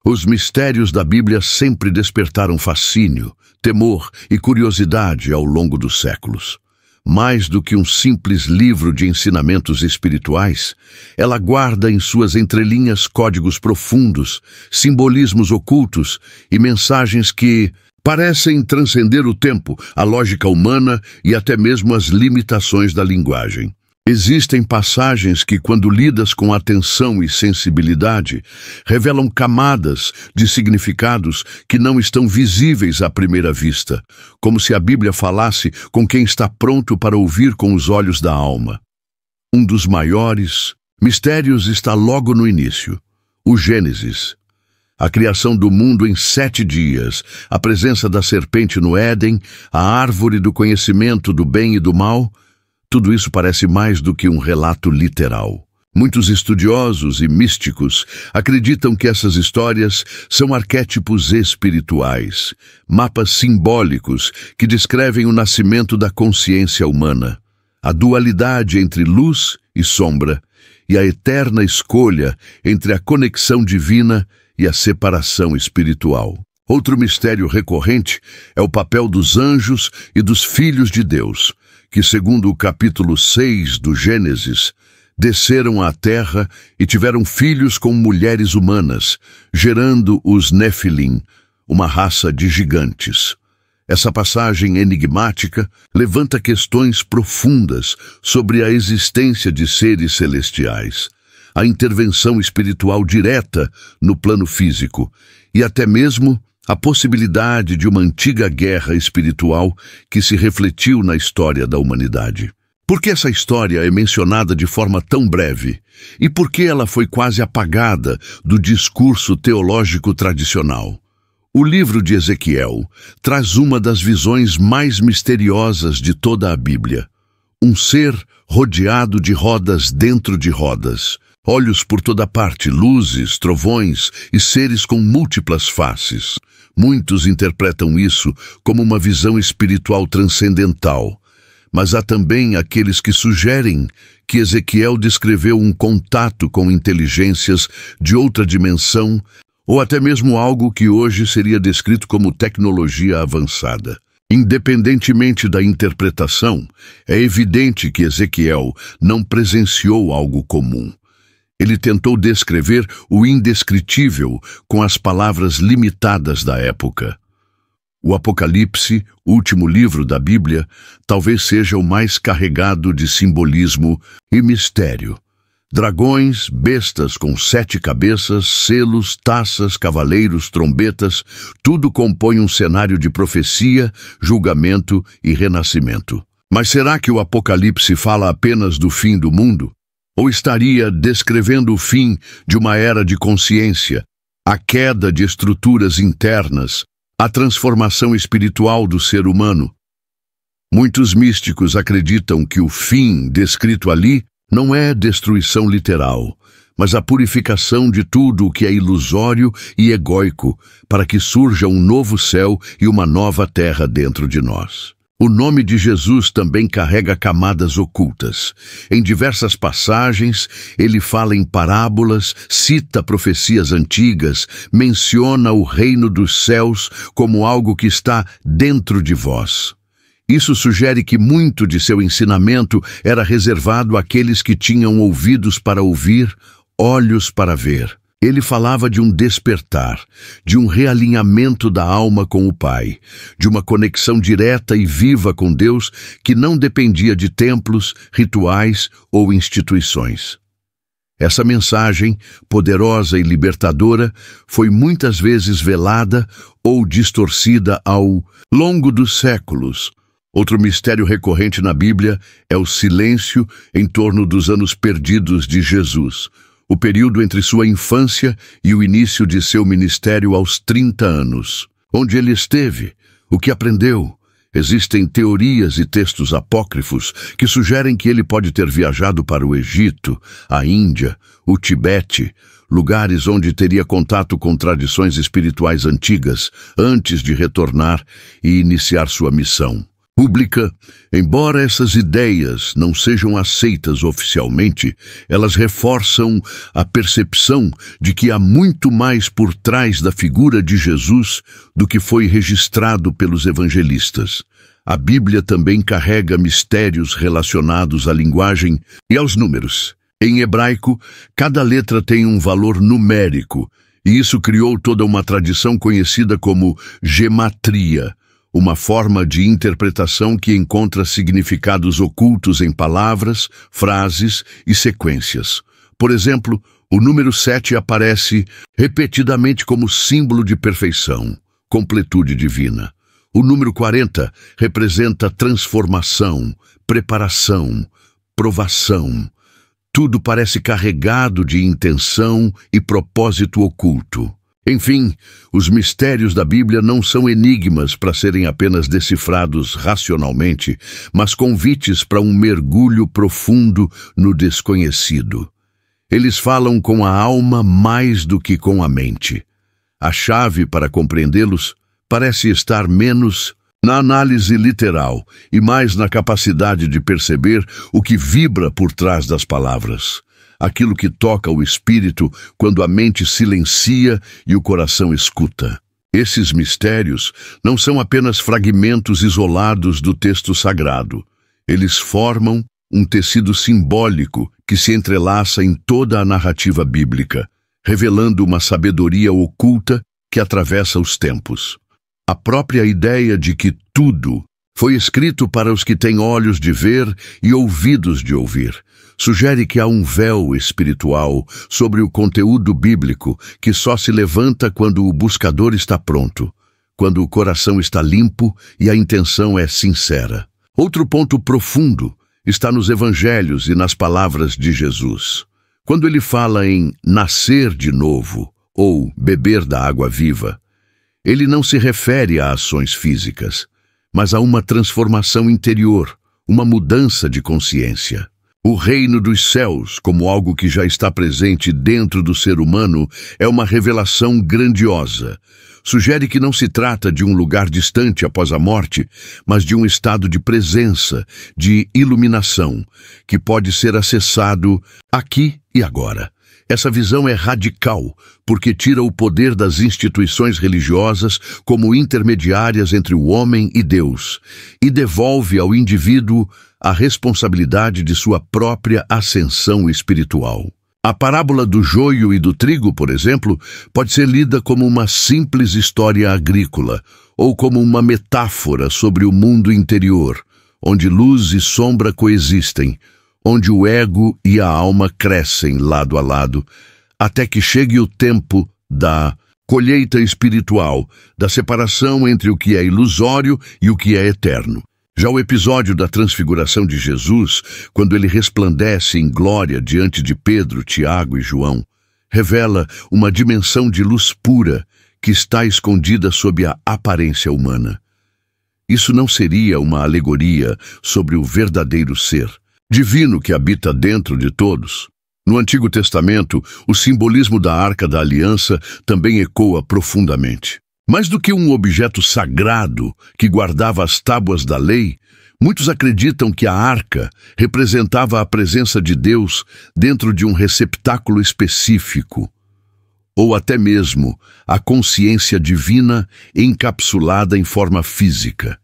Os mistérios da Bíblia sempre despertaram fascínio, temor e curiosidade ao longo dos séculos. Mais do que um simples livro de ensinamentos espirituais, ela guarda em suas entrelinhas códigos profundos, simbolismos ocultos e mensagens que parecem transcender o tempo, a lógica humana e até mesmo as limitações da linguagem. Existem passagens que, quando lidas com atenção e sensibilidade, revelam camadas de significados que não estão visíveis à primeira vista, como se a Bíblia falasse com quem está pronto para ouvir com os olhos da alma. Um dos maiores mistérios está logo no início, o Gênesis. A criação do mundo em 7 dias, a presença da serpente no Éden, a árvore do conhecimento do bem e do mal. Tudo isso parece mais do que um relato literal. Muitos estudiosos e místicos acreditam que essas histórias são arquétipos espirituais, mapas simbólicos que descrevem o nascimento da consciência humana, a dualidade entre luz e sombra e a eterna escolha entre a conexão divina e a separação espiritual. Outro mistério recorrente é o papel dos anjos e dos filhos de Deus, que, segundo o capítulo 6 do Gênesis, desceram à terra e tiveram filhos com mulheres humanas, gerando os Nefilim, uma raça de gigantes. Essa passagem enigmática levanta questões profundas sobre a existência de seres celestiais, a intervenção espiritual direta no plano físico e até mesmo a possibilidade de uma antiga guerra espiritual que se refletiu na história da humanidade. Por que essa história é mencionada de forma tão breve? E por que ela foi quase apagada do discurso teológico tradicional? O livro de Ezequiel traz uma das visões mais misteriosas de toda a Bíblia. Um ser rodeado de rodas dentro de rodas, olhos por toda parte, luzes, trovões e seres com múltiplas faces. Muitos interpretam isso como uma visão espiritual transcendental, mas há também aqueles que sugerem que Ezequiel descreveu um contato com inteligências de outra dimensão ou até mesmo algo que hoje seria descrito como tecnologia avançada. Independentemente da interpretação, é evidente que Ezequiel não presenciou algo comum. Ele tentou descrever o indescritível com as palavras limitadas da época. O Apocalipse, último livro da Bíblia, talvez seja o mais carregado de simbolismo e mistério. Dragões, bestas com 7 cabeças, selos, taças, cavaleiros, trombetas, tudo compõe um cenário de profecia, julgamento e renascimento. Mas será que o Apocalipse fala apenas do fim do mundo? Ou estaria descrevendo o fim de uma era de consciência, a queda de estruturas internas, a transformação espiritual do ser humano? Muitos místicos acreditam que o fim descrito ali não é destruição literal, mas a purificação de tudo o que é ilusório e egóico, para que surja um novo céu e uma nova terra dentro de nós. O nome de Jesus também carrega camadas ocultas. Em diversas passagens, ele fala em parábolas, cita profecias antigas, menciona o reino dos céus como algo que está dentro de vós. Isso sugere que muito de seu ensinamento era reservado àqueles que tinham ouvidos para ouvir, olhos para ver. Ele falava de um despertar, de um realinhamento da alma com o Pai, de uma conexão direta e viva com Deus que não dependia de templos, rituais ou instituições. Essa mensagem, poderosa e libertadora, foi muitas vezes velada ou distorcida ao longo dos séculos. Outro mistério recorrente na Bíblia é o silêncio em torno dos anos perdidos de Jesus, o período entre sua infância e o início de seu ministério aos 30 anos. Onde ele esteve? O que aprendeu? Existem teorias e textos apócrifos que sugerem que ele pode ter viajado para o Egito, a Índia, o Tibete, lugares onde teria contato com tradições espirituais antigas antes de retornar e iniciar sua missão. pública, embora essas ideias não sejam aceitas oficialmente, elas reforçam a percepção de que há muito mais por trás da figura de Jesus do que foi registrado pelos evangelistas. A Bíblia também carrega mistérios relacionados à linguagem e aos números. Em hebraico, cada letra tem um valor numérico, e isso criou toda uma tradição conhecida como gematria, uma forma de interpretação que encontra significados ocultos em palavras, frases e sequências. Por exemplo, o número 7 aparece repetidamente como símbolo de perfeição, completude divina. O número 40 representa transformação, preparação, provação. Tudo parece carregado de intenção e propósito oculto. Enfim, os mistérios da Bíblia não são enigmas para serem apenas decifrados racionalmente, mas convites para um mergulho profundo no desconhecido. Eles falam com a alma mais do que com a mente. A chave para compreendê-los parece estar menos na análise literal e mais na capacidade de perceber o que vibra por trás das palavras. Aquilo que toca o espírito quando a mente silencia e o coração escuta. Esses mistérios não são apenas fragmentos isolados do texto sagrado. Eles formam um tecido simbólico que se entrelaça em toda a narrativa bíblica, revelando uma sabedoria oculta que atravessa os tempos. A própria ideia de que tudo foi escrito para os que têm olhos de ver e ouvidos de ouvir sugere que há um véu espiritual sobre o conteúdo bíblico que só se levanta quando o buscador está pronto, quando o coração está limpo e a intenção é sincera. Outro ponto profundo está nos evangelhos e nas palavras de Jesus. Quando ele fala em nascer de novo ou beber da água viva, ele não se refere a ações físicas, mas a uma transformação interior, uma mudança de consciência. O reino dos céus, como algo que já está presente dentro do ser humano, é uma revelação grandiosa. Sugere que não se trata de um lugar distante após a morte, mas de um estado de presença, de iluminação, que pode ser acessado aqui e agora. Essa visão é radical, porque tira o poder das instituições religiosas como intermediárias entre o homem e Deus, e devolve ao indivíduo a responsabilidade de sua própria ascensão espiritual. A parábola do joio e do trigo, por exemplo, pode ser lida como uma simples história agrícola, ou como uma metáfora sobre o mundo interior, onde luz e sombra coexistem, onde o ego e a alma crescem lado a lado, até que chegue o tempo da colheita espiritual, da separação entre o que é ilusório e o que é eterno. Já o episódio da transfiguração de Jesus, quando ele resplandece em glória diante de Pedro, Tiago e João, revela uma dimensão de luz pura que está escondida sob a aparência humana. Isso não seria uma alegoria sobre o verdadeiro ser divino que habita dentro de todos? No Antigo Testamento, o simbolismo da Arca da Aliança também ecoa profundamente. Mais do que um objeto sagrado que guardava as tábuas da lei, muitos acreditam que a arca representava a presença de Deus dentro de um receptáculo específico, ou até mesmo a consciência divina encapsulada em forma física.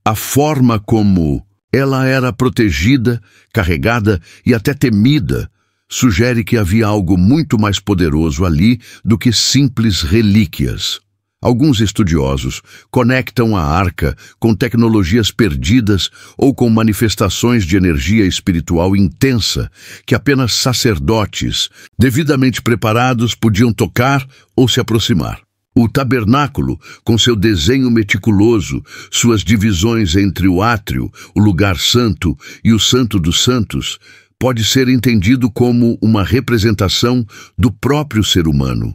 A forma como ela era protegida, carregada e até temida sugere que havia algo muito mais poderoso ali do que simples relíquias. Alguns estudiosos conectam a arca com tecnologias perdidas ou com manifestações de energia espiritual intensa que apenas sacerdotes, devidamente preparados, podiam tocar ou se aproximar. O tabernáculo, com seu desenho meticuloso, suas divisões entre o átrio, o lugar santo e o santo dos santos, pode ser entendido como uma representação do próprio ser humano,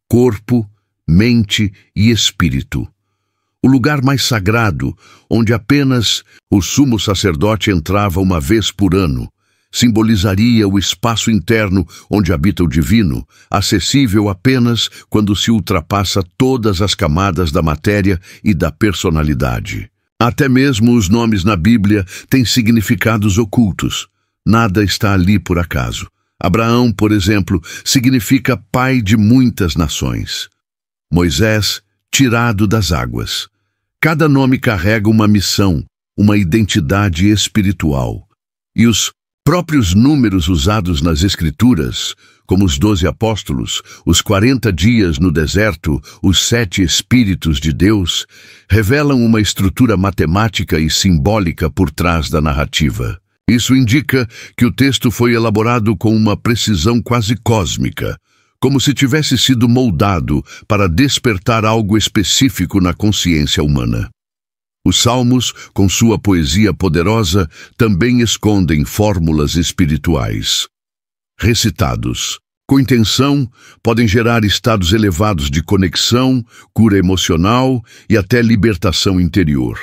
corpo, mente e espírito. O lugar mais sagrado, onde apenas o sumo sacerdote entrava uma vez por ano, simbolizaria o espaço interno onde habita o divino, acessível apenas quando se ultrapassa todas as camadas da matéria e da personalidade. Até mesmo os nomes na Bíblia têm significados ocultos. Nada está ali por acaso. Abraão, por exemplo, significa pai de muitas nações. Moisés, tirado das águas. Cada nome carrega uma missão, uma identidade espiritual. E os próprios números usados nas Escrituras, como os 12 apóstolos, os 40 dias no deserto, os 7 Espíritos de Deus, revelam uma estrutura matemática e simbólica por trás da narrativa. Isso indica que o texto foi elaborado com uma precisão quase cósmica, como se tivesse sido moldado para despertar algo específico na consciência humana. Os Salmos, com sua poesia poderosa, também escondem fórmulas espirituais. Recitados com intenção, podem gerar estados elevados de conexão, cura emocional e até libertação interior.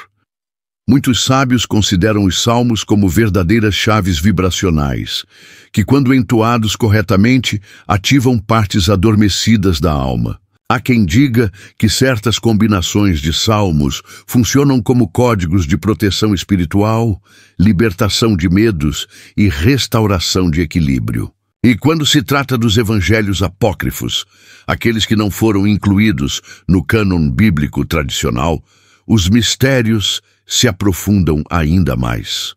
Muitos sábios consideram os salmos como verdadeiras chaves vibracionais, que, quando entoados corretamente, ativam partes adormecidas da alma. Há quem diga que certas combinações de salmos funcionam como códigos de proteção espiritual, libertação de medos e restauração de equilíbrio. E quando se trata dos evangelhos apócrifos, aqueles que não foram incluídos no cânon bíblico tradicional, os mistérios se aprofundam ainda mais.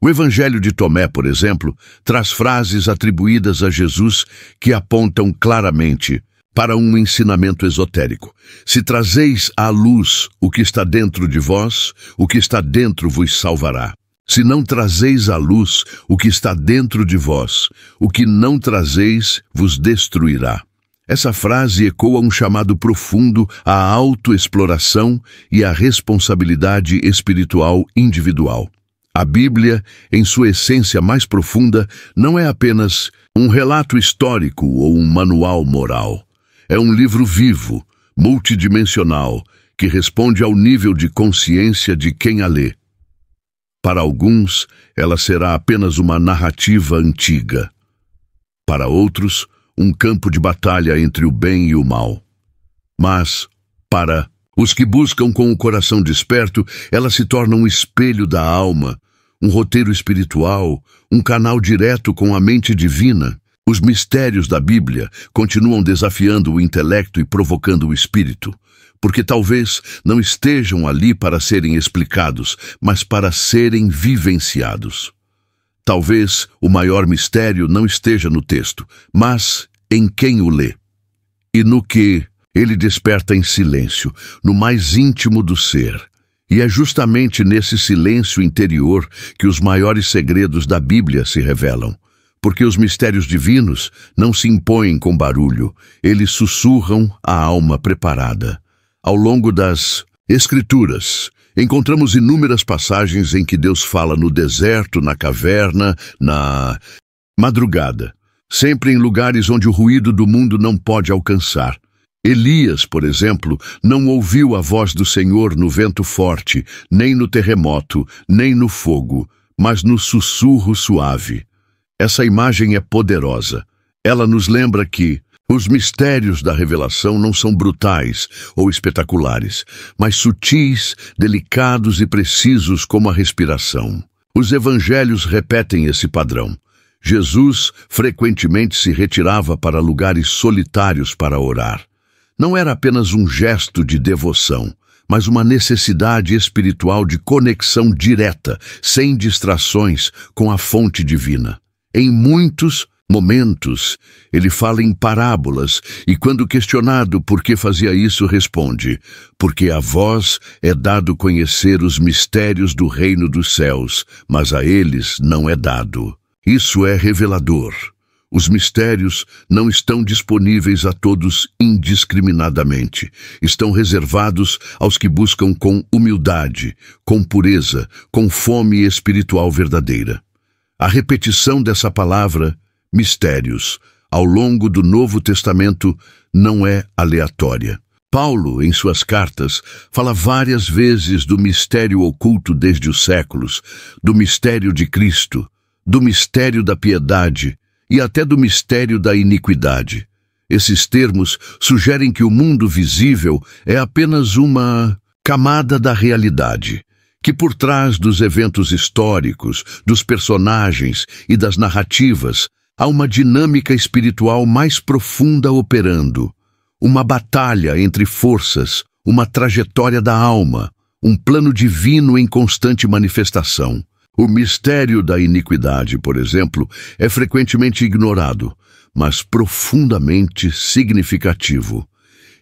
O Evangelho de Tomé, por exemplo, traz frases atribuídas a Jesus que apontam claramente para um ensinamento esotérico. Se trazeis à luz o que está dentro de vós, o que está dentro vos salvará. Se não trazeis à luz o que está dentro de vós, o que não trazeis vos destruirá. Essa frase ecoa um chamado profundo à autoexploração e à responsabilidade espiritual individual. A Bíblia, em sua essência mais profunda, não é apenas um relato histórico ou um manual moral. É um livro vivo, multidimensional, que responde ao nível de consciência de quem a lê. Para alguns, ela será apenas uma narrativa antiga. Para outros, um campo de batalha entre o bem e o mal. Mas, para os que buscam com o coração desperto, ela se torna um espelho da alma, um roteiro espiritual, um canal direto com a mente divina. Os mistérios da Bíblia continuam desafiando o intelecto e provocando o espírito, porque talvez não estejam ali para serem explicados, mas para serem vivenciados. Talvez o maior mistério não esteja no texto, mas em quem o lê. E no que ele desperta em silêncio, no mais íntimo do ser. E é justamente nesse silêncio interior que os maiores segredos da Bíblia se revelam. Porque os mistérios divinos não se impõem com barulho, eles sussurram a alma preparada. Ao longo das Escrituras, encontramos inúmeras passagens em que Deus fala no deserto, na caverna, na madrugada, sempre em lugares onde o ruído do mundo não pode alcançar. Elias, por exemplo, não ouviu a voz do Senhor no vento forte, nem no terremoto, nem no fogo, mas no sussurro suave. Essa imagem é poderosa. Ela nos lembra que os mistérios da revelação não são brutais ou espetaculares, mas sutis, delicados e precisos como a respiração. Os evangelhos repetem esse padrão. Jesus frequentemente se retirava para lugares solitários para orar. Não era apenas um gesto de devoção, mas uma necessidade espiritual de conexão direta, sem distrações, com a fonte divina. Em muitos momentos, ele fala em parábolas e, quando questionado por que fazia isso, responde: porque a vós é dado conhecer os mistérios do reino dos céus, mas a eles não é dado. Isso é revelador. Os mistérios não estão disponíveis a todos indiscriminadamente. Estão reservados aos que buscam com humildade, com pureza, com fome espiritual verdadeira. A repetição dessa palavra, mistérios, ao longo do Novo Testamento não é aleatória. Paulo, em suas cartas, fala várias vezes do mistério oculto desde os séculos, do mistério de Cristo, do mistério da piedade e até do mistério da iniquidade. Esses termos sugerem que o mundo visível é apenas uma camada da realidade, que por trás dos eventos históricos, dos personagens e das narrativas, há uma dinâmica espiritual mais profunda operando, uma batalha entre forças, uma trajetória da alma, um plano divino em constante manifestação. O mistério da iniquidade, por exemplo, é frequentemente ignorado, mas profundamente significativo.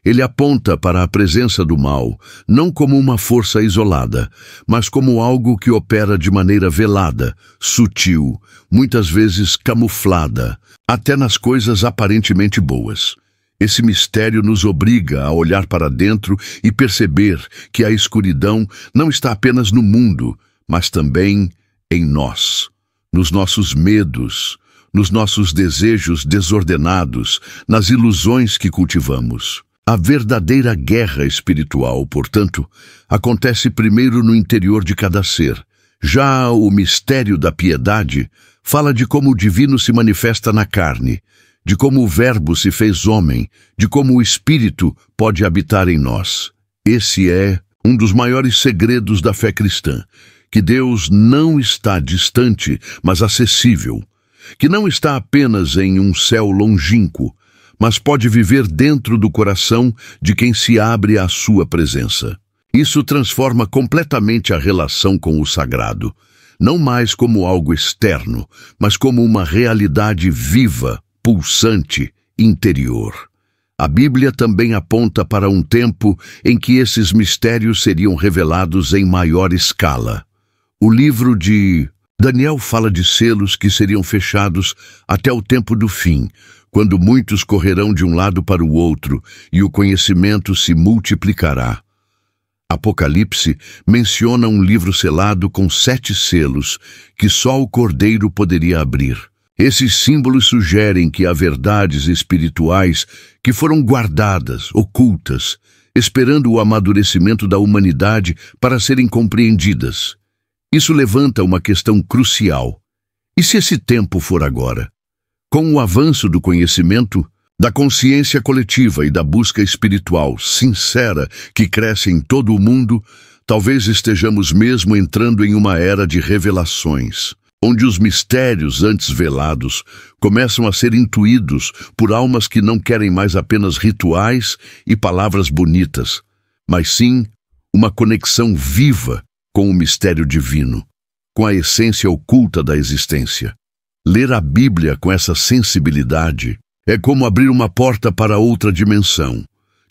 Ele aponta para a presença do mal, não como uma força isolada, mas como algo que opera de maneira velada, sutil, muitas vezes camuflada, até nas coisas aparentemente boas. Esse mistério nos obriga a olhar para dentro e perceber que a escuridão não está apenas no mundo, mas também em nós, nos nossos medos, nos nossos desejos desordenados, nas ilusões que cultivamos. A verdadeira guerra espiritual, portanto, acontece primeiro no interior de cada ser. Já o mistério da piedade fala de como o divino se manifesta na carne, de como o Verbo se fez homem, de como o Espírito pode habitar em nós. Esse é um dos maiores segredos da fé cristã, que Deus não está distante, mas acessível, que não está apenas em um céu longínquo, mas pode viver dentro do coração de quem se abre à sua presença. Isso transforma completamente a relação com o sagrado, não mais como algo externo, mas como uma realidade viva, pulsante, interior. A Bíblia também aponta para um tempo em que esses mistérios seriam revelados em maior escala. O livro de Daniel fala de selos que seriam fechados até o tempo do fim, quando muitos correrão de um lado para o outro e o conhecimento se multiplicará. Apocalipse menciona um livro selado com 7 selos que só o Cordeiro poderia abrir. Esses símbolos sugerem que há verdades espirituais que foram guardadas, ocultas, esperando o amadurecimento da humanidade para serem compreendidas. Isso levanta uma questão crucial. E se esse tempo for agora? Com o avanço do conhecimento, da consciência coletiva e da busca espiritual sincera que cresce em todo o mundo, talvez estejamos mesmo entrando em uma era de revelações, onde os mistérios antes velados começam a ser intuídos por almas que não querem mais apenas rituais e palavras bonitas, mas sim uma conexão viva com o mistério divino, com a essência oculta da existência. Ler a Bíblia com essa sensibilidade é como abrir uma porta para outra dimensão.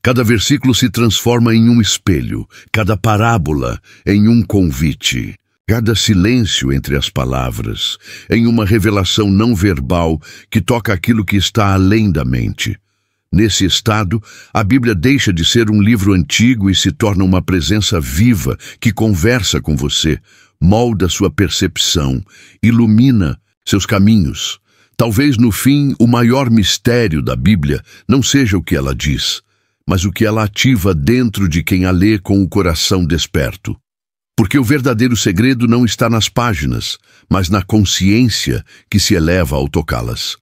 Cada versículo se transforma em um espelho, cada parábola em um convite, cada silêncio entre as palavras em uma revelação não verbal que toca aquilo que está além da mente. Nesse estado, a Bíblia deixa de ser um livro antigo e se torna uma presença viva que conversa com você, molda sua percepção, ilumina seus caminhos. Talvez, no fim, o maior mistério da Bíblia não seja o que ela diz, mas o que ela ativa dentro de quem a lê com o coração desperto. Porque o verdadeiro segredo não está nas páginas, mas na consciência que se eleva ao tocá-las.